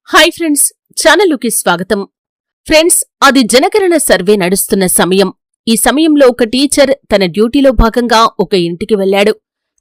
Hi friends, ఛానలుకి స్వాగతం. Friends, అది జనగణన సర్వే నడుస్తున్న సమయం. ఈ సమయంలో ఒక టీచర్ తన డ్యూటీలో భాగంగా ఒక ఇంటికి వెళ్లాడు.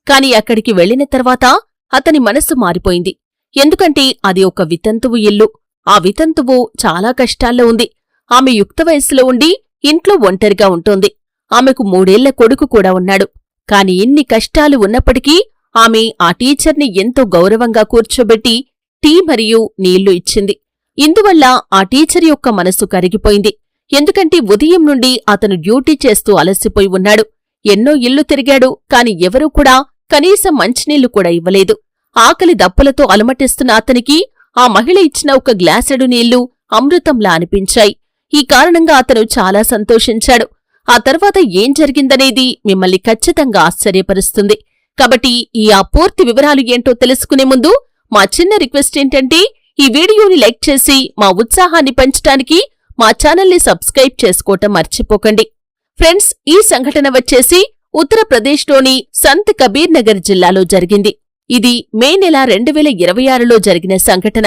కాని అక్కడికి వెళ్లిన తర్వాత అతని మనసు మారిపోయింది. ఎందుకంటే అది ఒక వితంతువు ఇల్లు. ఆ వితంతువు చాలా కష్టాల్లో ఉంది. ఆమె యుక్త వయస్సులో ఉండి ఇంట్లో ఒంటరిగా ఉంటోంది. ఆమెకు 3 ఏళ్ల కొడుకు కూడా ఉన్నాడు. కాని ఇన్ని కష్టాలు ఉన్నప్పటికీ ఆమె ఆ టీచర్ని ఎంతో గౌరవంగా కూర్చోబెట్టి టీ మరియు నీళ్లు ఇచ్చింది. ఇందువల్ల ఆ టీచర్ యొక్క మనసు కరిగిపోయింది. ఎందుకంటే ఉదయం నుండి అతను డ్యూటీ చేస్తూ అలసిపోయి ఉన్నాడు. ఎన్నో ఇల్లు తిరిగాడు. కాని ఎవరూ కూడా కనీసం మంచినీళ్లు కూడా ఇవ్వలేదు. ఆకలి దప్పులతో అలమటిస్తున్న అతనికి ఆ మహిళ ఇచ్చిన ఒక గ్లాసెడు నీళ్లు అమృతంలా అనిపించాయి. ఈ కారణంగా అతను చాలా సంతోషించాడు. ఆ తర్వాత ఏం జరిగిందనేది మిమ్మల్ని ఖచ్చితంగా ఆశ్చర్యపరుస్తుంది. కాబట్టి ఆ పూర్తి వివరాలు ఏంటో తెలుసుకునే ముందు మా చిన్న రిక్వెస్ట్ ఏంటంటే ఈ వీడియోని లైక్ చేసి మా ఉత్సాహాన్ని పెంచడానికి మా ఛానల్ని సబ్స్క్రైబ్ చేసుకోవటం మర్చిపోకండి. ఫ్రెండ్స్, ఈ సంఘటన వచ్చేసి ఉత్తరప్రదేశ్లోని సంత్ కబీర్ నగర్ జిల్లాలో జరిగింది. ఇది మే నెల 2026లో జరిగిన సంఘటన.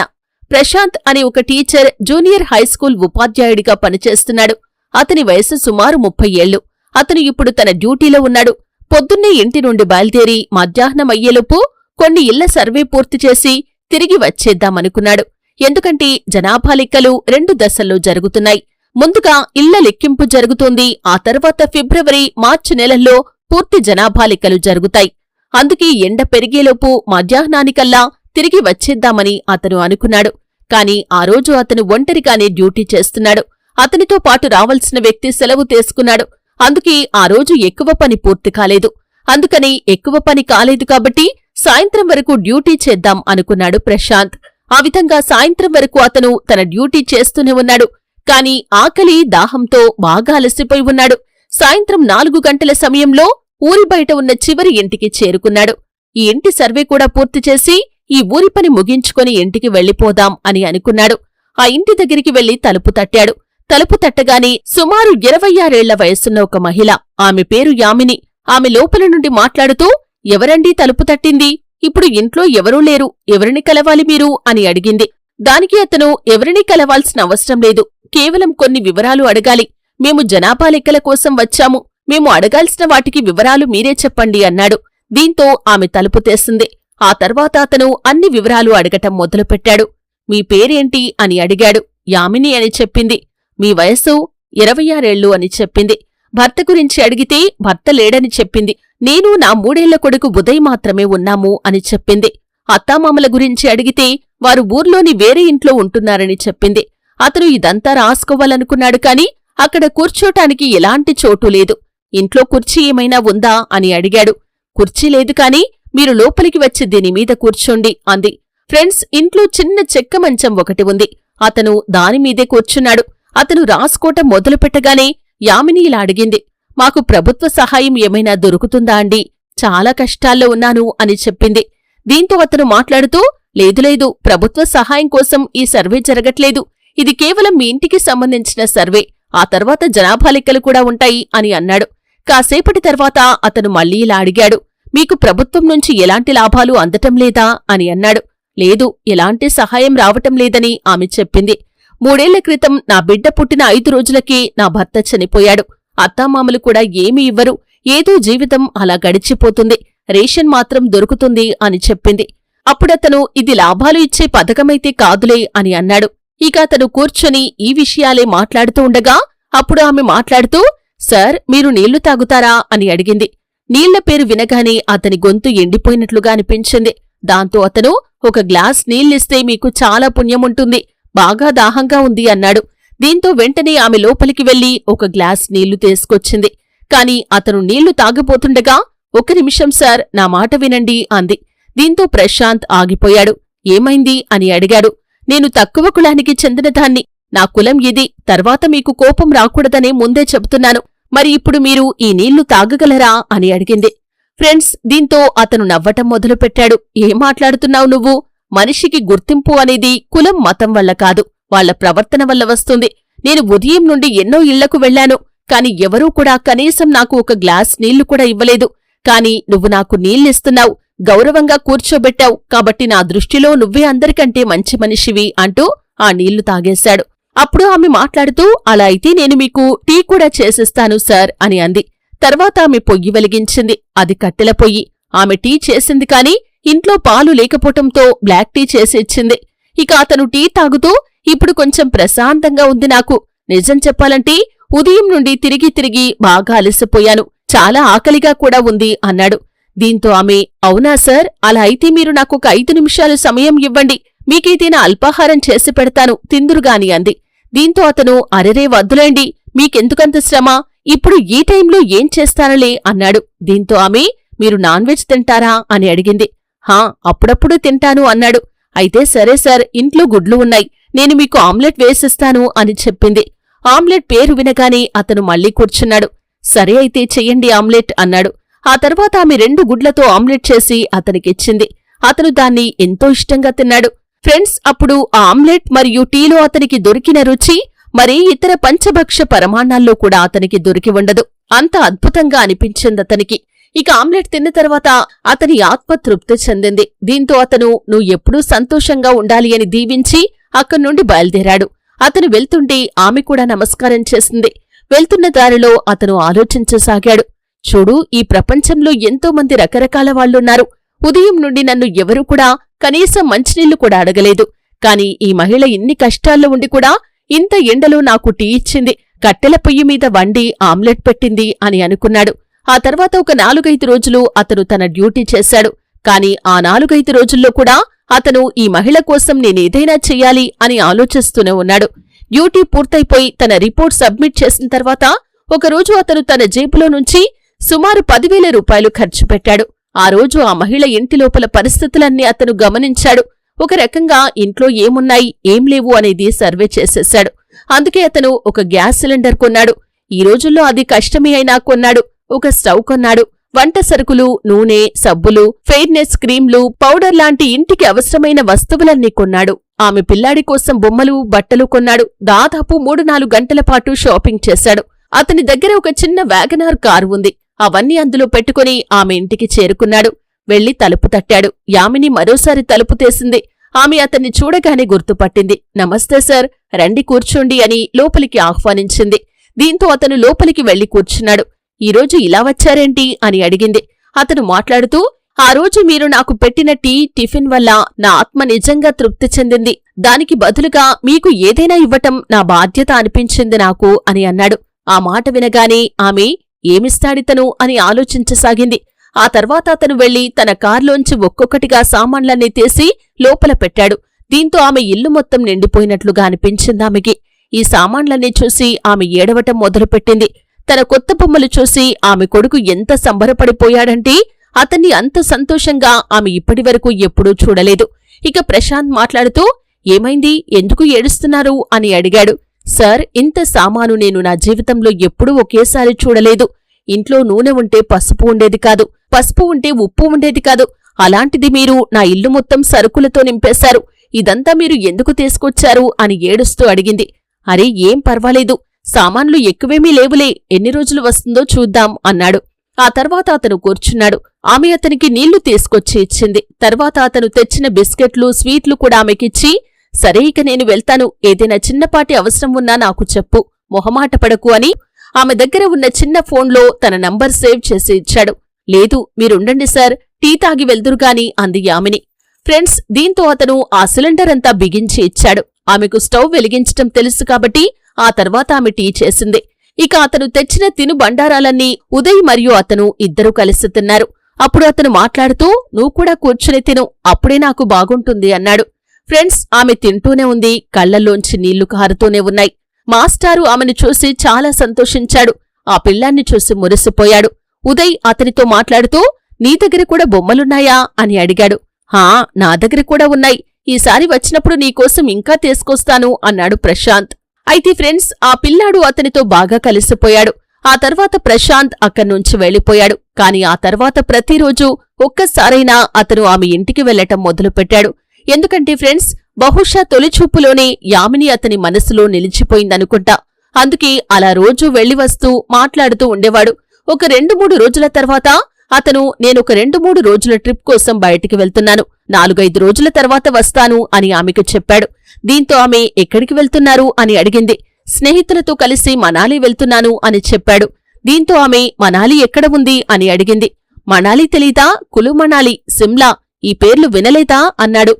ప్రశాంత్ అనే ఒక టీచర్ జూనియర్ హైస్కూల్ ఉపాధ్యాయుడిగా పనిచేస్తున్నాడు. అతని వయసు సుమారు 30 ఏళ్లు. అతను ఇప్పుడు తన డ్యూటీలో ఉన్నాడు. పొద్దున్నే ఇంటి నుండి బయలుదేరి మధ్యాహ్నం అయ్యేలోపు కొన్ని ఇళ్ల సర్వే పూర్తి చేసి తిరిగి వచ్చేద్దామనుకున్నాడు. ఎందుకంటే జనాభా లెక్కలు 2 దశల్లో జరుగుతున్నాయి. ముందుగా ఇళ్ల లెక్కింపు జరుగుతుంది. ఆ తర్వాత ఫిబ్రవరి, మార్చి నెలల్లో పూర్తి జనాభా లెక్కలు జరుగుతాయి. అందుకే ఎండ పెరిగేలోపు మధ్యాహ్నానికల్లా తిరిగి వచ్చేద్దామని అతను అనుకున్నాడు. కాని ఆ రోజు అతను ఒంటరిగానే డ్యూటీ చేస్తున్నాడు. అతనితో పాటు రావాల్సిన వ్యక్తి సెలవు తీసుకున్నాడు. అందుకే ఆ రోజు ఎక్కువ పని పూర్తి కాలేదు. అందుకని ఎక్కువ పని కాలేదు కాబట్టి సాయంత్రం వరకు డ్యూటీ చేద్దాం అనుకున్నాడు ప్రశాంత్. ఆ విధంగా సాయంత్రం వరకు అతను తన డ్యూటీ చేస్తూనే ఉన్నాడు. కాని ఆకలి, దాహంతో బాగా అలసిపోయి ఉన్నాడు. సాయంత్రం 4 గంటల సమయంలో ఊరి బయట ఉన్న చివరి ఇంటికి చేరుకున్నాడు. ఈ ఇంటి సర్వే కూడా పూర్తి చేసి ఈ ఊరి పని ముగించుకొని ఇంటికి వెళ్లిపోదాం అని అనుకున్నాడు. ఆ ఇంటి దగ్గరికి వెళ్లి తలుపు తట్టాడు. తలుపు తట్టగానే సుమారు 26 ఏళ్ల వయసున్న ఒక మహిళ, ఆమె పేరు యామిని. ఆమె లోపల నుండి మాట్లాడుతూ, ఎవరండీ తలుపు తట్టింది? ఇప్పుడు ఇంట్లో ఎవరూ లేరు. ఎవరిని కలవాలి మీరు అని అడిగింది. దానికి అతను ఎవరినీ కలవాల్సిన అవసరం లేదు. కేవలం కొన్ని వివరాలు అడగాలి. మేము జనాభా లెక్కల కోసం వచ్చాము. మేము అడగాల్సిన వాటికి వివరాలు మీరే చెప్పండి అన్నాడు. దీంతో ఆమె తలుపు తీసింది. ఆ తర్వాత అతను అన్ని వివరాలు అడగటం మొదలుపెట్టాడు. మీ పేరేంటి అని అడిగాడు. యామిని అని చెప్పింది. మీ వయస్సు 26 ఏళ్లు అని చెప్పింది. భర్త గురించి అడిగితే భర్త లేడని చెప్పింది. నేను నా 3 ఏళ్ల కొడుకు ఉదయ్ మాత్రమే ఉన్నాము అని చెప్పింది. అత్తామామల గురించి అడిగితే వారు ఊర్లోని వేరే ఇంట్లో ఉంటున్నారని చెప్పింది. అతను ఇదంతా రాసుకోవాలనుకున్నాడు కాని అక్కడ కూర్చోటానికి ఎలాంటి చోటు లేదు. ఇంట్లో కుర్చీ ఏమైనా ఉందా అని అడిగాడు. కుర్చీ లేదు కాని మీరు లోపలికి వచ్చి దీనిమీద కూర్చోండి అంది. ఫ్రెండ్స్, ఇంట్లో చిన్న చెక్క మంచం ఒకటి ఉంది. అతను దానిమీదే కూర్చున్నాడు. అతను రాసుకోవటం మొదలుపెట్టగానే యామిని ఇలా అడిగింది. మాకు ప్రభుత్వ సహాయం ఏమైనా దొరుకుతుందా అండి? చాలా కష్టాల్లో ఉన్నాను అని చెప్పింది. దీంతో అతను మాట్లాడుతూ, లేదు ప్రభుత్వ సహాయం కోసం ఈ సర్వే జరగట్లేదు. ఇది కేవలం మీ ఇంటికి సంబంధించిన సర్వే. ఆ తర్వాత జనాభా లెక్కలు కూడా ఉంటాయి అని అన్నాడు. కాసేపటి తర్వాత అతను మళ్లీ ఇలా అడిగాడు. మీకు ప్రభుత్వం నుంచి ఎలాంటి లాభాలు అందటం లేదా అని అన్నాడు. లేదు, ఎలాంటి సహాయం రావటం లేదని ఆమె చెప్పింది. 3 ఏళ్ల క్రితం నా బిడ్డ పుట్టిన 5 రోజులకే నా భర్త చనిపోయాడు. అత్తామామలు కూడా ఏమీ ఇవ్వరు. ఏదో జీవితం అలా గడిచిపోతుంది. రేషన్ మాత్రం దొరుకుతుంది అని చెప్పింది. అప్పుడతను ఇది లాభాలు ఇచ్చే పథకమైతే కాదులే అని అన్నాడు. ఇక అతను కూర్చొని ఈ విషయాలే మాట్లాడుతూ ఉండగా అప్పుడు ఆమె మాట్లాడుతూ, సార్, మీరు నీళ్లు తాగుతారా అని అడిగింది. నీళ్ల పేరు వినగానే అతని గొంతు ఎండిపోయినట్లుగా అనిపించింది. దాంతో అతను, ఒక గ్లాస్ నీళ్ళిస్తే మీకు చాలా పుణ్యముంటుంది. బాగా దాహంగా ఉంది అన్నాడు. దీంతో వెంటనే ఆమె లోపలికి వెళ్లి ఒక గ్లాస్ నీళ్లు తీసుకొచ్చింది. కాని అతను నీళ్లు తాగబోతుండగా, 1 నిమిషం సార్, నా మాట వినండి అంది. దీంతో ప్రశాంత్ ఆగిపోయాడు. ఏమైంది అని అడిగాడు. నేను తక్కువ కులానికి చెందినదాన్ని. నా కులం ఇది. తర్వాత మీకు కోపం రాకూడదనే ముందే చెబుతున్నాను. మరి ఇప్పుడు మీరు ఈ నీళ్లు తాగగలరా అని అడిగింది. ఫ్రెండ్స్, దీంతో అతను నవ్వటం మొదలుపెట్టాడు. ఏం మాట్లాడుతున్నావు నువ్వు? మనిషికి గుర్తింపు అనేది కులం, మతం వల్ల కాదు, వాళ్ల ప్రవర్తన వల్ల వస్తుంది. నేను ఉదయం నుండి ఎన్నో ఇళ్లకు వెళ్లాను. కాని ఎవరూ కూడా కనీసం నాకు ఒక గ్లాస్ నీళ్లు కూడా ఇవ్వలేదు. కాని నువ్వు నాకు నీళ్ళిస్తున్నావు. గౌరవంగా కూర్చోబెట్టావు కాబట్టి నా దృష్టిలో నువ్వే అందరికంటే మంచి మనిషివి అంటూ ఆ నీళ్లు తాగేశాడు. అప్పుడు ఆమె మాట్లాడుతూ, అలా అయితే నేను మీకు టీ కూడా చేసిస్తాను సార్ అని అంది. తర్వాత ఆమె పొయ్యి వెలిగించింది. అది కట్టెల పొయ్యి. ఆమె టీ చేసింది కాని ఇంట్లో పాలు లేకపోవటంతో బ్లాక్ టీ చేసి ఇచ్చింది. ఇక అతను టీ తాగుతూ, ఇప్పుడు కొంచెం ప్రశాంతంగా ఉంది నాకు. నిజం చెప్పాలంటే ఉదయం నుండి తిరిగి తిరిగి బాగా అలసిపోయాను. చాలా ఆకలిగా కూడా ఉంది అన్నాడు. దీంతో ఆమె, అవునా సార్, అలా అయితే మీరు నాకొక 5 నిమిషాలు సమయం ఇవ్వండి, మీకేదైనా అల్పాహారం చేసి పెడతాను, తిందురుగాని అంది. దీంతో అతను, అరెరే వద్దులేండి, మీకెందుకంత శ్రమ, ఇప్పుడు ఈ టైంలో ఏం చేస్తానులే అన్నాడు. దీంతో ఆమె, మీరు నాన్ వెజ్ తింటారా అని అడిగింది. హా, అప్పుడప్పుడు తింటాను అన్నాడు. అయితే సరే సార్, ఇంట్లో గుడ్లు ఉన్నాయి, నేను మీకు ఆమ్లెట్ వేసిస్తాను అని చెప్పింది. ఆమ్లెట్ పేరు వినగానే అతను మళ్లీ కూర్చున్నాడు. సరే అయితే చెయ్యండి ఆమ్లెట్ అన్నాడు. ఆ తర్వాత ఆమె 2 గుడ్లతో ఆమ్లెట్ చేసి అతనికిచ్చింది. అతను దాన్ని ఎంతో ఇష్టంగా తిన్నాడు. ఫ్రెండ్స్, అప్పుడు ఆ ఆమ్లెట్ మరియు టీలో అతనికి దొరికిన రుచి మరే ఇతర పంచభక్ష పరమాణాల్లో కూడా అతనికి దొరికి ఉండదు. అంత అద్భుతంగా అనిపించిందతనికి. ఇక ఆమ్లెట్ తిన్న తర్వాత అతని ఆత్మ తృప్తి చెందింది. దీంతో అతను, నువ్వు ఎప్పుడూ సంతోషంగా ఉండాలి అని దీవించి అక్కడ్నుండి బయలుదేరాడు. అతను వెళ్తుంటే ఆమె కూడా నమస్కారం చేసింది. వెళ్తున్న దారిలో అతను ఆలోచించసాగాడు. చూడు, ఈ ప్రపంచంలో ఎంతో మంది రకరకాల వాళ్లున్నారు. ఉదయం నుండి నన్ను ఎవరూ కూడా కనీసం మంచినీళ్లు కూడా అడగలేదు. కాని ఈ మహిళ ఇన్ని కష్టాల్లో ఉండి కూడా ఇంత ఎండలో నాకు టీ ఇచ్చింది, కట్టెల పొయ్యి మీద వండి ఆమ్లెట్ పెట్టింది అని అనుకున్నాడు. ఆ తర్వాత ఒక 4-5 రోజులు అతను తన డ్యూటీ చేశాడు. కాని ఆ 4-5 రోజుల్లో కూడా అతను ఈ మహిళ కోసం నేనేదైనా చెయ్యాలి అని ఆలోచిస్తూనే ఉన్నాడు. డ్యూటీ పూర్తయిపోయి తన రిపోర్ట్ సబ్మిట్ చేసిన తర్వాత ఒకరోజు అతను తన జేబులో నుంచి సుమారు 10,000 రూపాయలు ఖర్చు పెట్టాడు. ఆ రోజు ఆ మహిళ ఇంటి లోపల పరిస్థితులన్నీ అతను గమనించాడు. ఒక రకంగా ఇంట్లో ఏమున్నాయి ఏం లేవు అనేది సర్వే చేసేశాడు. అందుకే అతను ఒక గ్యాస్ సిలిండర్ కొన్నాడు. ఈ రోజుల్లో అది కష్టమే అయినా కొన్నాడు. ఒక స్టవ్ కొన్నాడు. వంట సరుకులు, నూనె, సబ్బులు, ఫెయిర్నెస్ క్రీంలు, పౌడర్ లాంటి ఇంటికి అవసరమైన వస్తువులన్నీ కొన్నాడు. ఆమె పిల్లాడి కోసం బొమ్మలు, బట్టలు కొన్నాడు. దాదాపు 3-4 గంటల పాటు షాపింగ్ చేశాడు. అతని దగ్గర ఒక చిన్న వ్యాగనార్ కారు ఉంది. అవన్నీ అందులో పెట్టుకుని ఆమె ఇంటికి చేరుకున్నాడు. వెళ్లి తలుపు తట్టాడు. యామిని మరోసారి తలుపు తీసింది. ఆమె అతన్ని చూడగానే గుర్తుపట్టింది. నమస్తే సార్, రండి కూర్చోండి అని లోపలికి ఆహ్వానించింది. దీంతో అతను లోపలికి వెళ్లి కూర్చున్నాడు. ఈరోజు ఇలా వచ్చారేంటి అని అడిగింది. అతను మాట్లాడుతూ, ఆ రోజు మీరు నాకు పెట్టిన టీ, టిఫిన్ వల్ల నా ఆత్మ నిజంగా తృప్తి చెందింది. దానికి బదులుగా మీకు ఏదైనా ఇవ్వటం నా బాధ్యత అనిపించింది నాకు అని అన్నాడు. ఆ మాట వినగానే ఆమె, ఏమిస్తాడితను అని ఆలోచించసాగింది. ఆ తర్వాత అతను వెళ్లి తన కార్లోంచి ఒక్కొక్కటిగా సామాన్లన్నీ తీసి లోపల పెట్టాడు. దీంతో ఆమె ఇల్లు మొత్తం నిండిపోయినట్లుగా అనిపించిందామెకి. ఈ సామాన్లన్నీ చూసి ఆమె ఏడవటం మొదలుపెట్టింది. తన కొత్త బొమ్మలు చూసి ఆమె కొడుకు ఎంత సంబరపడిపోయాడంటే అతన్ని అంత సంతోషంగా ఆమె ఇప్పటివరకు ఎప్పుడూ చూడలేదు. ఇక ప్రశాంత్ మాట్లాడుతూ, ఏమైంది, ఎందుకు ఏడుస్తున్నారు అని అడిగాడు. సార్, ఇంత సామాను నేను నా జీవితంలో ఎప్పుడూ ఒకేసారి చూడలేదు. ఇంట్లో నూనె ఉంటే పసుపు ఉండేది కాదు, పసుపు ఉంటే ఉప్పు ఉండేది కాదు. అలాంటిది మీరు నా ఇల్లు మొత్తం సరుకులతో నింపేశారు. ఇదంతా మీరు ఎందుకు తీసుకొచ్చారు అని ఏడుస్తూ అడిగింది. అరే, ఏం పర్వాలేదు, సామాన్లు ఎక్కువేమీ లేవులే, ఎన్ని రోజులు వస్తుందో చూద్దాం అన్నాడు. ఆ తర్వాత అతను కూర్చున్నాడు. ఆమె అతనికి నీళ్లు తీసుకొచ్చి ఇచ్చింది. తర్వాత అతను తెచ్చిన బిస్కెట్లు, స్వీట్లు కూడా ఆమెకిచ్చి, సరే ఇక నేను వెళ్తాను, ఏదైనా చిన్నపాటి అవసరం ఉన్నా నాకు చెప్పు, మొహమాటపడకు అని ఆమె దగ్గర ఉన్న చిన్న ఫోన్లో తన నంబర్ సేవ్ చేసి ఇచ్చాడు. లేదు, మీరుండండి సార్, టీ తాగి వెళ్దురుగాని అంది యామిని. ఫ్రెండ్స్, దీంతో అతను ఆ సిలిండర్ అంతా బిగించి ఇచ్చాడు. ఆమెకు స్టవ్ వెలిగించటం తెలుసు కాబట్టి ఆ తర్వాత ఆమె టీ చేసింది. ఇక అతను తెచ్చిన తిను బండారాలన్నీ ఉదయ్ మరియు అతను ఇద్దరూ కలిసి తిన్నారు. అప్పుడు అతను మాట్లాడుతూ, నువ్వు కూడా కూర్చుని తిను, అప్పుడే నాకు బాగుంటుంది అన్నాడు. ఫ్రెండ్స్, ఆమె తింటూనే ఉంది. కళ్లల్లోంచి నీళ్లు కారుతూనే ఉన్నాయి. మాస్టారు ఆమెను చూసి చాలా సంతోషించాడు. ఆ పిల్లాన్ని చూసి మురిసిపోయాడు. ఉదయ్ అతనితో మాట్లాడుతూ, నీ దగ్గర కూడా బొమ్మలున్నాయా అని అడిగాడు. హా, నా దగ్గర కూడా ఉన్నాయి, ఈసారి వచ్చినప్పుడు నీకోసం ఇంకా తీసుకొస్తాను అన్నాడు ప్రశాంత్. అయితే ఫ్రెండ్స్, ఆ పిల్లాడు అతనితో బాగా కలిసిపోయాడు. ఆ తర్వాత ప్రశాంత్ అక్కడ్నుంచి వెళ్లిపోయాడు. కాని ఆ తర్వాత ప్రతిరోజూ ఒక్కసారైనా అతను ఆమె ఇంటికి వెళ్లటం మొదలుపెట్టాడు. ఎందుకంటే ఫ్రెండ్స్, బహుశా తొలిచూపులోనే యామిని అతని మనసులో నిలిచిపోయిందనుకుంటా. అందుకే అలా రోజూ వెళ్లి వస్తూ మాట్లాడుతూ ఉండేవాడు. ఒక 2-3 రోజుల తర్వాత అతను నేనొక 2-3 రోజుల ట్రిప్ కోసం బయటికి వెళ్తున్నాను, 4-5 రోజుల తర్వాత వస్తాను అని ఆమెకు చెప్పాడు. దీంతో ఆమె ఎక్కడికి వెళ్తున్నారు అని అడిగింది. స్నేహితులతో కలిసి మనాలి వెళ్తున్నాను అని చెప్పాడు. దీంతో ఆమె మనాలి ఎక్కడ ఉంది అని అడిగింది. మనాలి తెలీదా? కులు మనాలి, సిమ్లా, ఈ పేర్లు వినలేదా అన్నాడు.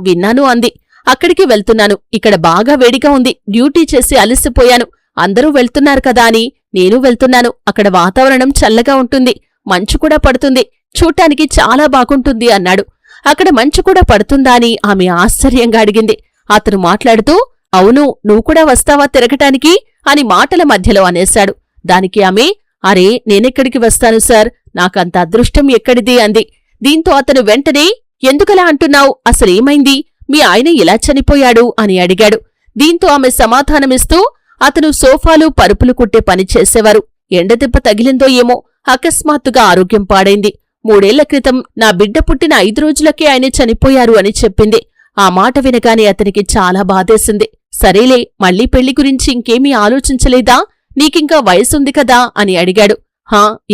విన్నాను అంది. అక్కడికి వెళ్తున్నాను, ఇక్కడ బాగా వేడిగా ఉంది, డ్యూటీ చేసి అలసిపోయాను, అందరూ వెళ్తున్నారు కదా అని నేను వెళ్తున్నాను. అక్కడ వాతావరణం చల్లగా ఉంటుంది, మంచు కూడా పడుతుంది, చూడ్డానికి చాలా బాగుంటుంది అన్నాడు. అక్కడ మంచు కూడా పడుతుందా అని ఆమె ఆశ్చర్యంగా అడిగింది. అతను మాట్లాడుతూ, అవును, నువ్వు కూడా వస్తావా తిరగటానికి అని మాటల మధ్యలో అనేశాడు. దానికి ఆమె, అరే నేనెక్కడికి వస్తాను సార్, నాకంత అదృష్టం ఎక్కడిది అంది. దీంతో అతను వెంటనే, ఎందుకలా అంటున్నావు, అసలేమైంది, మీ ఆయన ఎలా చనిపోయాడు అని అడిగాడు. దీంతో ఆమె సమాధానమిస్తూ, అతను సోఫాలు పరుపులు కుట్టే పని చేసేవారు, ఎండదెబ్బ తగిలిందో ఏమో అకస్మాత్తుగా ఆరోగ్యం పాడైంది, 3 ఏళ్ల క్రితం నా బిడ్డ పుట్టిన 5 రోజులకే ఆయన చనిపోయారు అని చెప్పింది. ఆ మాట వినగానే అతనికి చాలా బాధేసింది. సరేలే, మళ్లీ పెళ్లి గురించి ఇంకేమీ ఆలోచించలేదా, నీకింకా వయసుంది కదా అని అడిగాడు.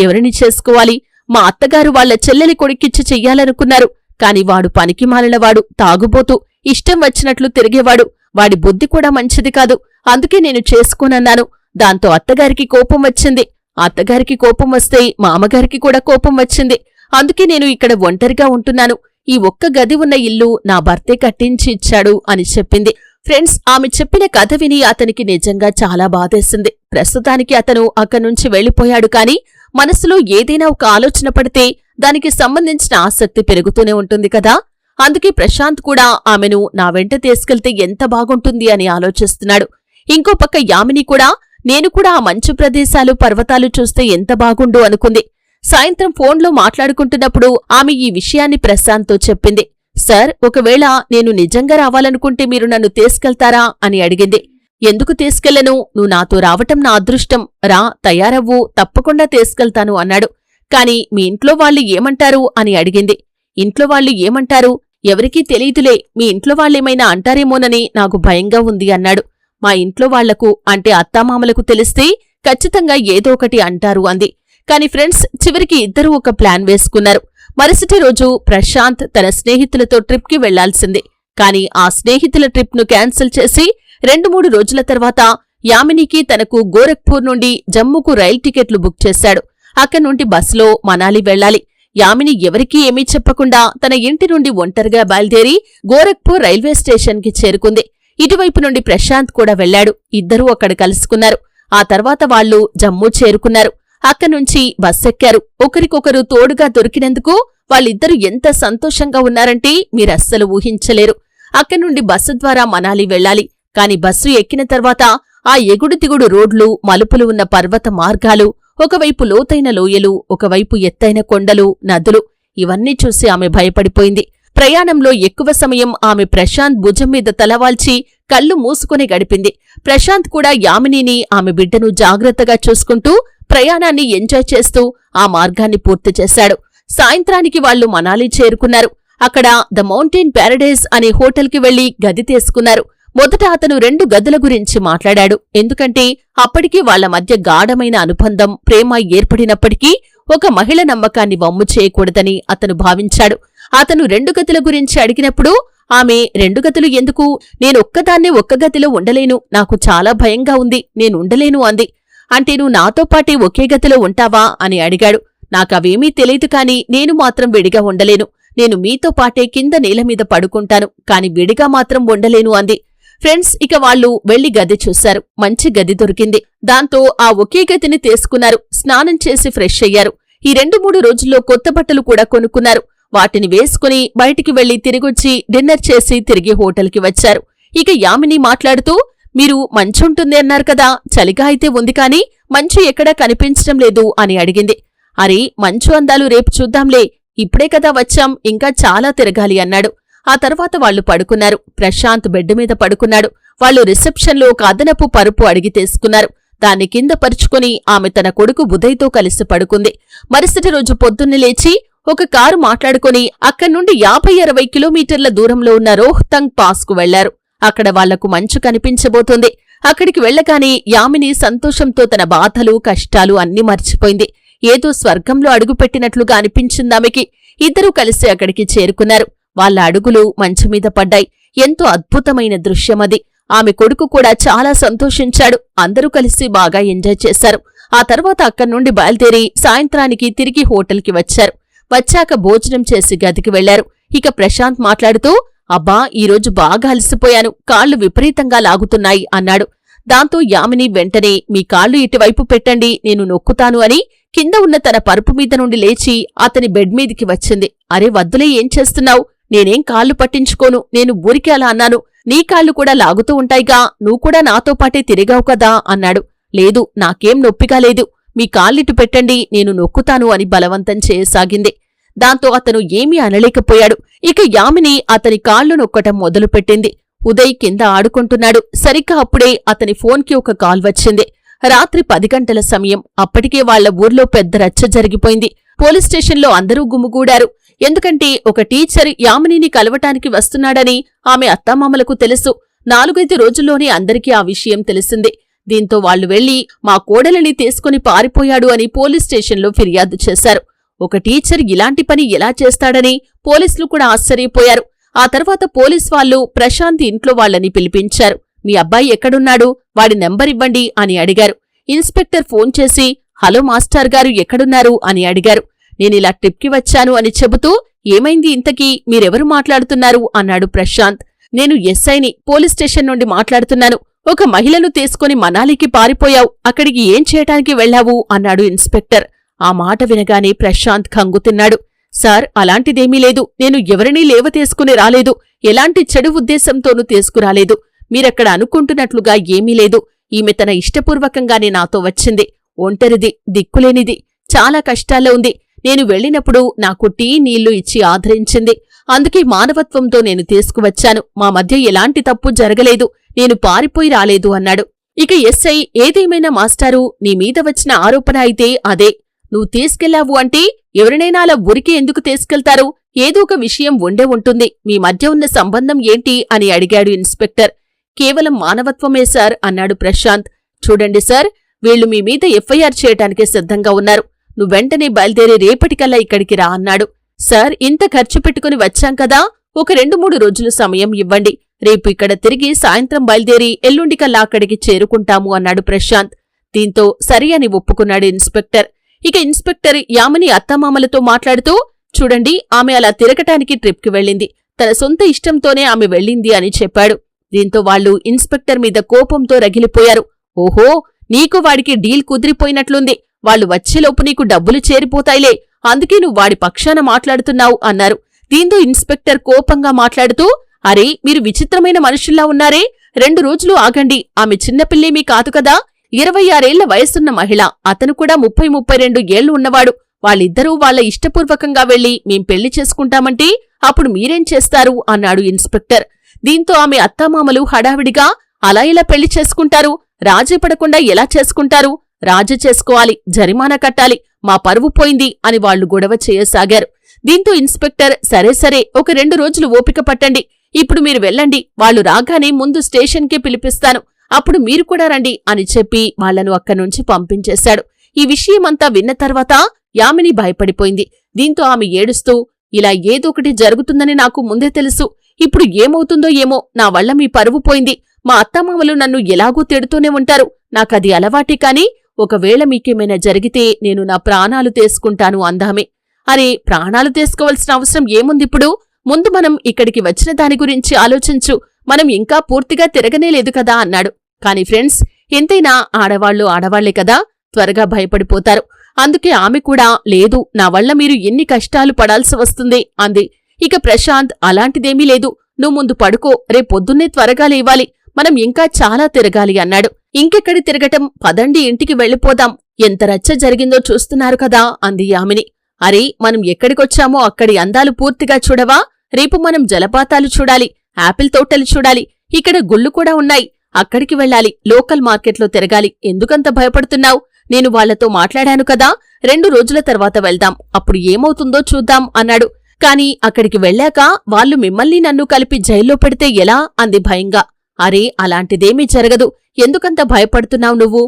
ఎవరిని చేసుకోవాలి, మా అత్తగారు వాళ్ల చెల్లెలి కొడుకిచ్చి చెయ్యాలనుకున్నారు, కాని వాడు పనికిమాలినవాడు, తాగుబోతూ, ఇష్టం వచ్చినట్లు తిరిగేవాడు, వాడి బుద్ధి కూడా మంచిది కాదు, అందుకే నేను చేసుకోనన్నాను. దాంతో అత్తగారికి కోపం వచ్చింది, అత్తగారికి కోపం వస్తే మామగారికి కూడా కోపం వచ్చింది, అందుకే నేను ఇక్కడ ఒంటరిగా ఉంటున్నాను, ఈ ఒక్క గది ఉన్న ఇల్లు నా భర్తే కట్టించి ఇచ్చాడు అని చెప్పింది. ఫ్రెండ్స్, ఆమె చెప్పిన కథ విని అతనికి నిజంగా చాలా బాధేసింది. ప్రస్తుతానికి అతను అక్కడ్నుంచి వెళ్లిపోయాడు, కాని మనసులో ఏదైనా ఒక ఆలోచన పడితే దానికి సంబంధించిన ఆసక్తి పెరుగుతూనే ఉంటుంది కదా. అందుకే ప్రశాంత్ కూడా ఆమెను నా వెంట తీసుకెళ్తే ఎంత బాగుంటుంది అని ఆలోచిస్తున్నాడు. ఇంకో పక్క యామిని కూడా, నేను కూడా ఆ మంచు ప్రదేశాలు పర్వతాలు చూస్తే ఎంత బాగుండు అనుకుంది. సాయంత్రం ఫోన్లో మాట్లాడుకుంటున్నప్పుడు ఆమె ఈ విషయాన్ని ప్రశాంత్తో చెప్పింది. సార్, ఒకవేళ నేను నిజంగా రావాలనుకుంటే మీరు నన్ను తీసుకెళ్తారా అని అడిగింది. ఎందుకు తీసుకెళ్లను, నువ్వు నాతో రావటం నా అదృష్టం, రా, తయారవ్వు, తప్పకుండా తీసుకెళ్తాను అన్నాడు. కాని మీ ఇంట్లో వాళ్ళు ఏమంటారు అని అడిగింది. ఇంట్లో వాళ్ళు ఏమంటారు, ఎవరికీ తెలీదులే, మీ ఇంట్లో వాళ్ళేమైనా అంటారేమోనని నాకు భయంగా ఉంది అన్నాడు. మా ఇంట్లో వాళ్లకు అంటే అత్తామామలకు తెలిస్తే ఖచ్చితంగా ఏదో ఒకటి అంటారు అంది. కాని ఫ్రెండ్స్, చివరికి ఇద్దరూ ఒక ప్లాన్ వేసుకున్నారు. మరుసటి రోజు ప్రశాంత్ తన స్నేహితులతో ట్రిప్కి వెళ్లాల్సింది. కాని ఆ స్నేహితుల ట్రిప్ను క్యాన్సిల్ చేసి 2-3 రోజుల తర్వాత యామినికి తనకు గోరఖ్పూర్ నుండి జమ్మూకు రైల్ టికెట్లు బుక్ చేశాడు. అక్కడ్నుండి బస్సులో మనాలి వెళ్లాలి. యామిని ఎవరికీ ఏమీ చెప్పకుండా తన ఇంటి నుండి ఒంటరిగా బయలుదేరి గోరఖ్పూర్ రైల్వే స్టేషన్కి చేరుకుంది. ఇటువైపు నుండి ప్రశాంత్ కూడా వెళ్లాడు. ఇద్దరూ అక్కడ కలుసుకున్నారు. ఆ తర్వాత వాళ్లు జమ్మూ చేరుకున్నారు. అక్కడ్నుంచి బస్సెక్కారు. ఒకరికొకరు తోడుగా దొరికినందుకు వాళ్ళిద్దరూ ఎంత సంతోషంగా ఉన్నారంటే మీరస్సలు ఊహించలేరు. అక్కడ్నుండి బస్సు ద్వారా మనాలి వెళ్లాలి. కాని బస్సు ఎక్కిన తర్వాత ఆ ఎగుడు దిగుడు రోడ్లు, మలుపులు ఉన్న పర్వత మార్గాలు, ఒకవైపు లోతైన లోయలు, ఒకవైపు ఎత్తైన కొండలు, నదులు, ఇవన్నీ చూసి ఆమె భయపడిపోయింది. ప్రయాణంలో ఎక్కువ సమయం ఆమె ప్రశాంత్ భుజం మీద తలవాల్చి కళ్ళు మూసుకుని గడిపింది. ప్రశాంత్ కూడా యామినిని, ఆమె బిడ్డను జాగ్రత్తగా చూసుకుంటూ ప్రయాణాన్ని ఎంజాయ్ చేస్తూ ఆ మార్గాన్ని పూర్తి చేశాడు. సాయంత్రానికి వాళ్లు మనాలి చేరుకున్నారు. అక్కడ ద మౌంటైన్ ప్యారడైజ్ అనే హోటల్కి వెళ్లి గది తీసుకున్నారు. మొదట అతను 2 గదుల గురించి మాట్లాడాడు. ఎందుకంటే అప్పటికీ వాళ్ల మధ్య గాఢమైన అనుబంధం, ప్రేమ ఏర్పడినప్పటికీ ఒక మహిళ నమ్మకాన్ని వమ్ము చేయకూడదని అతను భావించాడు. అతను 2 గదుల గురించి అడిగినప్పుడు ఆమె, 2 గదులు ఎందుకు, నేనొక్కదాన్నే ఒక్క గదిలో ఉండలేను, నాకు చాలా భయంగా ఉంది, నేనుండలేను అంది. అంటే నువ్వు నాతో పాటే ఒకే గదిలో ఉంటావా అని అడిగాడు. నాకవేమీ తెలియదు, కాని నేను మాత్రం విడిగా ఉండలేను, నేను మీతో పాటే కింద నేలమీద పడుకుంటాను, కాని విడిగా మాత్రం ఉండలేను అంది. ఫ్రెండ్స్, ఇక వాళ్లు వెళ్లి గది చూశారు. మంచి గది దొరికింది. దాంతో ఆ ఒకే గదిని తీసుకున్నారు. స్నానం చేసి ఫ్రెష్ అయ్యారు. ఈ 2-3 రోజుల్లో కొత్త బట్టలు కూడా కొనుక్కున్నారు. వాటిని వేసుకుని బయటికి వెళ్లి తిరిగొచ్చి డిన్నర్ చేసి తిరిగి హోటల్కి వచ్చారు. ఇక యామిని మాట్లాడుతూ, మీరు మంచుంటుంది అన్నారు కదా, చలిగా అయితే ఉంది కాని మంచు ఎక్కడా కనిపించడం లేదు అని అడిగింది. అరే, మంచు అందాలు రేపు చూద్దాంలే, ఇప్పుడే కదా వచ్చాం, ఇంకా చాలా తిరగాలి అన్నాడు. ఆ తర్వాత వాళ్లు పడుకున్నారు. ప్రశాంత్ బెడ్ మీద పడుకున్నాడు. వాళ్లు రిసెప్షన్లో ఒక అదనపు పరుపు అడిగి తీసుకున్నారు. దాన్ని కింద పరుచుకుని ఆమె తన కొడుకు ఉదయ్తో కలిసి పడుకుంది. మరుసటి రోజు పొద్దున్నే లేచి ఒక కారు మాట్లాడుకుని అక్కడ్నుండి 50-60 కిలోమీటర్ల దూరంలో ఉన్న రోహ్తంగ్ పాస్కు వెళ్లారు. అక్కడ వాళ్లకు మంచు కనిపించబోతోంది. అక్కడికి వెళ్లగానే యామిని సంతోషంతో తన బాధలు, కష్టాలు అన్నీ మర్చిపోయింది. ఏదో స్వర్గంలో అడుగుపెట్టినట్లుగా అనిపించిందామెకి. ఇద్దరూ కలిసి అక్కడికి చేరుకున్నారు. వాళ్ళ అడుగులు మంచమీద పడ్డాయి. ఎంతో అద్భుతమైన దృశ్యమది. ఆమె కొడుకు కూడా చాలా సంతోషించాడు. అందరూ కలిసి బాగా ఎంజాయ్ చేశారు. ఆ తర్వాత అక్కడ్నుండి బయలుదేరి సాయంత్రానికి తిరిగి హోటల్కి వచ్చారు. వచ్చాక భోజనం చేసి గదికి వెళ్లారు. ఇక ప్రశాంత్ మాట్లాడుతూ, అబ్బా ఈరోజు బాగా అలసిపోయాను, కాళ్లు విపరీతంగా లాగుతున్నాయి అన్నాడు. దాంతో యామిని వెంటనే మీ కాళ్లు ఇటువైపు పెట్టండి, నేను నొక్కుతాను అని కింద ఉన్న తన పరుపు మీద నుండి లేచి అతని బెడ్ మీదికి వచ్చింది. అరే వద్దులే, ఏం చేస్తున్నావు? నేనేం కాళ్లు పట్టించుకోను, నేను ఊరికే అలా అన్నాను. నీ కాళ్లు కూడా లాగుతూ ఉంటాయిగా, నువ్వు కూడా నాతో పాటే తిరిగావు కదా అన్నాడు. లేదు, నాకేం నొప్పిగా లేదు, మీ కాళ్ళిటు పెట్టండి, నేను నొక్కుతాను అని బలవంతం చేయసాగింది. దాంతో అతను ఏమీ అనలేకపోయాడు. ఇక యామిని అతని కాళ్లు నొక్కటం మొదలుపెట్టింది. ఉదయ్ కింద ఆడుకుంటున్నాడు. సరిగ్గా అప్పుడే అతని ఫోన్కి ఒక కాల్ వచ్చింది. రాత్రి 10 గంటల సమయం. అప్పటికే వాళ్ల ఊర్లో పెద్ద రచ్చ జరిగిపోయింది. పోలీస్ స్టేషన్లో అందరూ గుమిగూడారు. ఎందుకంటే ఒక టీచర్ యామినిని కలవటానికి వస్తున్నాడని ఆమె అత్తామామలకు తెలుసు. 4-5 రోజుల్లోనే అందరికీ ఆ విషయం తెలిసింది. దీంతో వాళ్లు వెళ్లి మా కోడలిని తీసుకుని పారిపోయాడు అని పోలీస్ స్టేషన్లో ఫిర్యాదు చేశారు. ఒక టీచర్ ఇలాంటి పని ఎలా చేస్తాడని పోలీసులు కూడా ఆశ్చర్యపోయారు. ఆ తర్వాత పోలీస్ వాళ్లు ప్రశాంత్ ఇంట్లో వాళ్లని పిలిపించారు. మీ అబ్బాయి ఎక్కడున్నాడు, వాడి నెంబర్ ఇవ్వండి అని అడిగారు. ఇన్స్పెక్టర్ ఫోన్ చేసి హలో మాస్టర్ గారు ఎక్కడున్నారు అని అడిగారు. నేనిలా ట్రిప్కి వచ్చాను అని చెబుతూ ఏమైంది ఇంతకీ, మీరెవరు మాట్లాడుతున్నారు అన్నాడు ప్రశాంత్. నేను ఎస్ఐని, పోలీస్ స్టేషన్ నుండి మాట్లాడుతున్నాను. ఒక మహిళను తీసుకుని మనాలికి పారిపోయావు, అక్కడికి ఏం చేయటానికి వెళ్లావు అన్నాడు ఇన్స్పెక్టర్. ఆ మాట వినగానే ప్రశాంత్ కంగుతిన్నాడు. సార్, అలాంటిదేమీ లేదు, నేను ఎవరినీ లేవతీసుకుని రాలేదు, ఎలాంటి చెడు ఉద్దేశంతోనూ తీసుకురాలేదు. మీరక్కడ అనుకుంటున్నట్లుగా ఏమీ లేదు. ఈమె తన ఇష్టపూర్వకంగానే నాతో వచ్చింది. ఒంటరిది, దిక్కులేనిది, చాలా కష్టాల్లో ఉంది. నేను వెళ్లినప్పుడు నాకు టీ నీళ్లు ఇచ్చి ఆదరించింది. అందుకే మానవత్వంతో నేను తీసుకువచ్చాను. మా మధ్య ఎలాంటి తప్పు జరగలేదు, నేను పారిపోయి రాలేదు అన్నాడు. ఇక ఎస్ఐ ఏదేమైనా మాస్టారు, నీ మీద వచ్చిన ఆరోపణ అయితే అదే. నువ్వు తీసుకెళ్లావు అంటే ఎవరినైనా అలా ఊరికే ఎందుకు తీసుకెళ్తారు? ఏదో ఒక విషయం ఉండే ఉంటుంది. మీ మధ్య ఉన్న సంబంధం ఏంటి అని అడిగాడు ఇన్స్పెక్టర్. కేవలం మానవత్వమే సార్ అన్నాడు ప్రశాంత్. చూడండి సార్, వీళ్లు మీ మీద ఎఫ్ఐఆర్ చేయటానికి సిద్ధంగా ఉన్నారు. నువ్వెంటనే బయలుదేరి రేపటికల్లా ఇక్కడికి రా అన్నాడు. సార్, ఇంత ఖర్చు పెట్టుకుని వచ్చాం కదా, ఒక 2-3 రోజులు సమయం ఇవ్వండి. రేపు ఇక్కడ తిరిగి సాయంత్రం బయలుదేరి ఎల్లుండికల్లా అక్కడికి చేరుకుంటాము అన్నాడు ప్రశాంత్. దీంతో సరి అని ఒప్పుకున్నాడు ఇన్స్పెక్టర్. ఇక ఇన్స్పెక్టర్ యామిని అత్తమామలతో మాట్లాడుతూ, చూడండి, ఆమె అలా తిరగటానికి ట్రిప్కి వెళ్ళింది, తన సొంత ఇష్టంతోనే ఆమె వెళ్ళింది అని చెప్పాడు. దీంతో వాళ్లు ఇన్స్పెక్టర్ మీద కోపంతో రగిలిపోయారు. ఓహో, నీకు వాడికి డీల్ కుదిరిపోయినట్లుంది. వాళ్లు వచ్చేలోపు నీకు డబ్బులు చేరిపోతాయిలే, అందుకే నువ్వు వాడి పక్షాన మాట్లాడుతున్నావు అన్నారు. దీంతో ఇన్స్పెక్టర్ కోపంగా మాట్లాడుతూ, అరే మీరు విచిత్రమైన మనుషుల్లా ఉన్నారే, 2 రోజులు ఆగండి, ఆమె చిన్నపిల్లేమీ కాదు కదా, 26 ఏళ్ల వయసున్న మహిళ, అతను కూడా 30-32 ఏళ్లు ఉన్నవాడు. వాళ్ళిద్దరూ వాళ్ల ఇష్టపూర్వకంగా వెళ్లి మేం పెళ్లి చేసుకుంటామంటే అప్పుడు మీరేం చేస్తారు అన్నాడు ఇన్స్పెక్టర్. దీంతో ఆమె అత్తామామలు హడావిడిగా, అలా ఇలా పెళ్లి చేసుకుంటారు, రాజీ పడకుండా ఎలా చేసుకుంటారు? రాజీ చేసుకోవాలి, జరిమానా కట్టాలి, మా పరువు పోయింది అని వాళ్లు గొడవ చేయసాగారు. దీంతో ఇన్స్పెక్టర్, సరే సరే, ఒక 2 రోజులు ఓపిక పట్టండి, ఇప్పుడు మీరు వెళ్ళండి, వాళ్లు రాగానే ముందు స్టేషన్కే పిలిపిస్తాను, అప్పుడు మీరు కూడా రండి అని చెప్పి వాళ్లను అక్కడ్నుంచి పంపించేశాడు. ఈ విషయమంతా విన్న తర్వాత యామిని భయపడిపోయింది. దీంతో ఆమె ఏడుస్తూ, ఇలా ఏదోకటి జరుగుతుందని నాకు ముందే తెలుసు, ఇప్పుడు ఏమవుతుందో ఏమో, నా వల్ల మీ పరువు పోయింది, మా అత్తమామలు నన్ను ఎలాగూ తిడుతూనే ఉంటారు, నాకది అలవాటే కాని ఒకవేళ మీకేమైనా జరిగితే నేను నా ప్రాణాలు తీసుకుంటాను అందామే. అరే, ప్రాణాలు తీసుకోవాల్సిన అవసరం ఏముందిప్పుడు? ముందు మనం ఇక్కడికి వచ్చిన దాని గురించి ఆలోచించు, మనం ఇంకా పూర్తిగా తిరగనేలేదు కదా అన్నాడు. కాని ఫ్రెండ్స్, ఎంతైనా ఆడవాళ్లే కదా, త్వరగా భయపడిపోతారు. అందుకే ఆమె కూడా, లేదు, నా వల్ల మీరు ఎన్ని కష్టాలు పడాల్సి వస్తుంది అంది. ఇక ప్రశాంత్, అలాంటిదేమీ లేదు, నువ్వు ముందు పడుకో, రేపొద్దున్నే త్వరగా లేవాలి, మనం ఇంకా చాలా తిరగాలి అన్నాడు. ఇంకెక్కడి తిరగటం, పదండి ఇంటికి వెళ్ళిపోదాం, ఎంత రచ్చ జరిగిందో చూస్తున్నారు కదా అంది యామిని. అరే, మనం ఎక్కడికొచ్చామో అక్కడి అందాలు పూర్తిగా చూడవా? రేపు మనం జలపాతాలు చూడాలి, ఆపిల్ తోటలు చూడాలి, ఇక్కడ గుళ్ళు కూడా ఉన్నాయి, అక్కడికి వెళ్ళాలి, లోకల్ మార్కెట్లో తిరగాలి, ఎందుకంత భయపడుతున్నావు? నేను వాళ్లతో మాట్లాడాను కదా, 2 రోజుల తర్వాత వెళ్దాం, అప్పుడు ఏమవుతుందో చూద్దాం అన్నాడు. కాని అక్కడికి వెళ్ళాక వాళ్లు మిమ్మల్ని నన్ను కలిపి జైల్లో పెడితే ఎలా అంది భయంగా. అరే, అలాంటిదేమీ జరగదు, ఎందుకంత భయపడుతున్నావు నువ్వు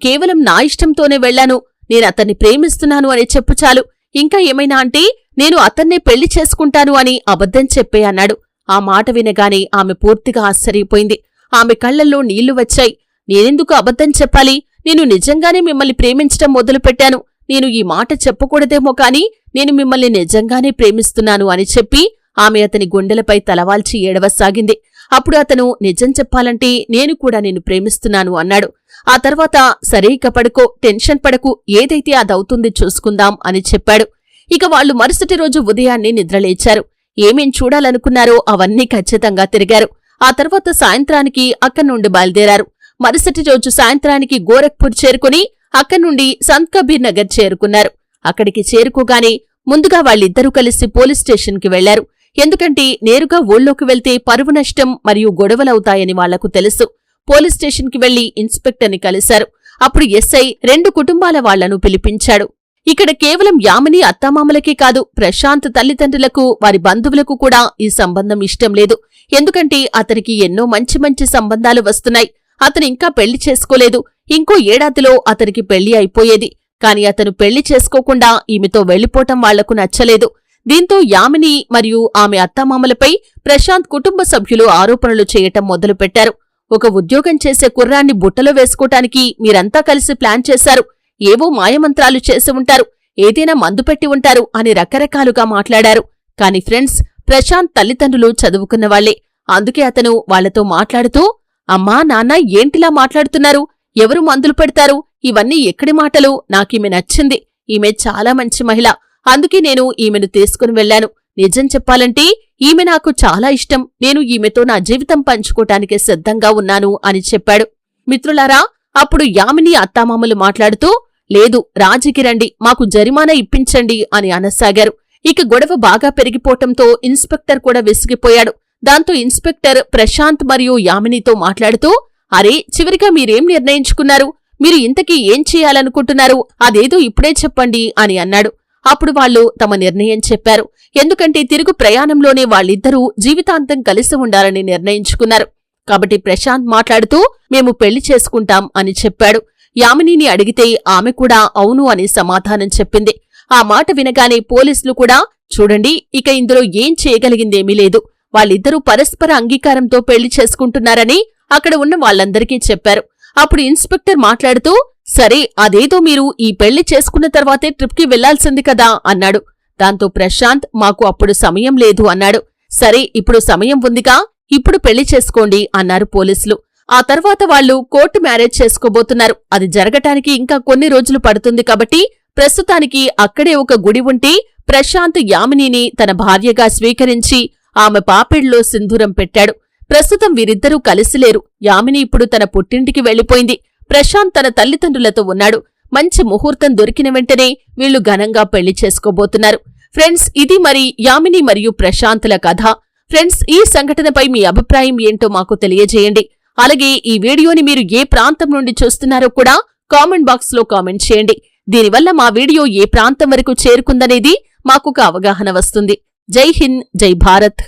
కేవలం నా ఇష్టంతోనే వెళ్లాను, నేనతన్ని ప్రేమిస్తున్నాను అని చెప్పు చాలు. ఇంకా ఏమైనా అంటే నేను అతన్నే పెళ్లి చేసుకుంటాను అని అబద్ధం చెప్పే అన్నాడు. ఆ మాట వినగానే ఆమె పూర్తిగా ఆశ్చర్యపోయింది. ఆమె కళ్లల్లో నీళ్లు వచ్చాయి. నేనెందుకు అబద్ధం చెప్పాలి? నేను నిజంగానే మిమ్మల్ని ప్రేమించటం మొదలుపెట్టాను. నేను ఈ మాట చెప్పకూడదేమో కాని నేను మిమ్మల్ని నిజంగానే ప్రేమిస్తున్నాను అని చెప్పి ఆమె అతని గుండెలపై తలవాల్చి ఏడవసాగింది. అప్పుడు అతను నిజం చెప్పాలంటే నేను కూడా నిన్ను ప్రేమిస్తున్నాను అన్నాడు. ఆ తర్వాత సరే ఇక పడుకో, టెన్షన్ పడకు, ఏదైతే అదవుతుంది చూసుకుందాం అని చెప్పాడు. ఇక వాళ్లు మరుసటి రోజు ఉదయాన్నే నిద్రలేచారు. ఏమేం చూడాలనుకున్నారో అవన్నీ ఖచ్చితంగా తిరిగారు. ఆ తర్వాత సాయంత్రానికి అక్కడి నుండి బయలుదేరారు. మరుసటి రోజు సాయంత్రానికి గోరఖ్పూర్ చేరుకుని అక్కడి నుండి సంత్ కబీర్ నగర్ చేరుకున్నారు. అక్కడికి చేరుకోగానే ముందుగా వాళ్ళిద్దరూ కలిసి పోలీస్ స్టేషన్కి వెళ్లారు. ఎందుకంటే నేరుగా ఊళ్ళోకి వెళ్తే పరువు నష్టం మరియు గొడవలవుతాయని వాళ్లకు తెలుసు. పోలీస్ స్టేషన్కి వెళ్లి ఇన్స్పెక్టర్ని కలిశారు. అప్పుడు ఎస్ఐ 2 కుటుంబాల వాళ్లను పిలిపించాడు. ఇక్కడ కేవలం యామిని అత్తామామలకే కాదు, ప్రశాంత్ తల్లిదండ్రులకు, వారి బంధువులకు కూడా ఈ సంబంధం ఇష్టం లేదు. ఎందుకంటే అతనికి ఎన్నో మంచి మంచి సంబంధాలు వస్తున్నాయి. అతను ఇంకా పెళ్లి చేసుకోలేదు. ఇంకో ఏడాదిలో అతనికి పెళ్లి అయిపోయేది. కాని అతను పెళ్లి చేసుకోకుండా ఈమెతో వెళ్లిపోవటం వాళ్లకు నచ్చలేదు. దీంతో యామిని మరియు ఆమె అత్తామామలపై ప్రశాంత్ కుటుంబ సభ్యులు ఆరోపణలు చేయటం మొదలుపెట్టారు. ఒక ఉద్యోగం చేసే కుర్రాన్ని బుట్టలో వేసుకోటానికి మీరంతా కలిసి ప్లాన్ చేశారు. ఏవో మాయమంత్రాలు చేసి ఉంటారు, ఏదైనా మందు పెట్టి ఉంటారు అని రకరకాలుగా మాట్లాడారు. కాని ఫ్రెండ్స్, ప్రశాంత్ తల్లిదండ్రులు చదువుకున్నవాళ్లే. అందుకే అతను వాళ్లతో మాట్లాడుతూ, అమ్మా నాన్న ఏంటిలా మాట్లాడుతున్నారు? ఎవరు మందులు పెడతారు? ఇవన్నీ ఎక్కడి మాటలు? నాకీమె నచ్చింది. ఈమె చాలా మంచి మహిళ. అందుకే నేను ఈమెను తీసుకుని వెళ్లాను. నిజం చెప్పాలంటే ఈమె నాకు చాలా ఇష్టం. నేను ఈమెతో నా జీవితం పంచుకోటానికి సిద్ధంగా ఉన్నాను అని చెప్పాడు. మిత్రులారా, అప్పుడు యామిని అత్తామామలు మాట్లాడుతూ, లేదు, రాజీకి రండి, మాకు జరిమానా ఇప్పించండి అని అనసాగారు. ఇక గొడవ బాగా పెరిగిపోవటంతో ఇన్స్పెక్టర్ కూడా విసిగిపోయాడు. దాంతో ఇన్స్పెక్టర్ ప్రశాంత్ మరియు యామినితో మాట్లాడుతూ, అరే, చివరిగా మీరేం నిర్ణయించుకున్నారు? మీరు ఇంతకీ ఏం చేయాలనుకుంటున్నారు? అదేదో ఇప్పుడే చెప్పండి అని అన్నాడు. అప్పుడు వాళ్లు తమ నిర్ణయం చెప్పారు. ఎందుకంటే తిరుగు ప్రయాణంలోనే వాళ్ళిద్దరూ జీవితాంతం కలిసి ఉండాలని నిర్ణయించుకున్నారు. కాబట్టి ప్రశాంత్ మాట్లాడుతూ, మేము పెళ్లి చేసుకుంటాం అని చెప్పాడు. యామినిని అడిగితే ఆమె కూడా అవును అని సమాధానం చెప్పింది. ఆ మాట వినగానే పోలీసులు కూడా, చూడండి, ఇక ఇందులో ఏం చేయగలిగిందేమీ లేదు. వాళ్ళిద్దరూ పరస్పర అంగీకారంతో పెళ్లి చేసుకుంటున్నారని అక్కడ ఉన్న వాళ్ళందరికీ చెప్పారు. అప్పుడు ఇన్స్పెక్టర్ మాట్లాడుతూ, సరే, అదేదో మీరు ఈ పెళ్లి చేసుకున్న తర్వాతే ట్రిప్కి వెళ్లాల్సింది కదా అన్నాడు. దాంతో ప్రశాంత్, మాకు అప్పుడు సమయం లేదు అన్నాడు. సరే, ఇప్పుడు సమయం ఉందిగా, ఇప్పుడు పెళ్లి చేసుకోండి అన్నారు పోలీసులు. ఆ తర్వాత వాళ్లు కోర్టు మ్యారేజ్ చేసుకోబోతున్నారు. అది జరగటానికి ఇంకా కొన్ని రోజులు పడుతుంది కాబట్టి ప్రస్తుతానికి అక్కడే ఒక గుడి ఉంటే ప్రశాంత్ యామినిని తన భార్యగా స్వీకరించి ఆమె పాపెడ్లో సింధూరం పెట్టాడు. ప్రస్తుతం వీరిద్దరూ కలిసిలేరు. యామిని ఇప్పుడు తన పుట్టింటికి వెళ్లిపోయింది. ప్రశాంత్ తన తల్లిదండ్రులతో ఉన్నాడు. మంచి ముహూర్తం దొరికిన వెంటనే వీళ్లు ఘనంగా పెళ్లి చేసుకోబోతున్నారు. ఫ్రెండ్స్, ఇది మరి యామిని మరియు ప్రశాంత్ల కథ. ఫ్రెండ్స్, ఈ సంఘటనపై మీ అభిప్రాయం ఏంటో మాకు తెలియజేయండి. అలాగే ఈ వీడియోని మీరు ఏ ప్రాంతం నుండి చూస్తున్నారో కూడా కామెంట్ బాక్స్ లో కామెంట్ చేయండి. దీనివల్ల మా వీడియో ఏ ప్రాంతం వరకు చేరుకుందనేది మాకొక అవగాహన వస్తుంది. జై హింద్, జై భారత్.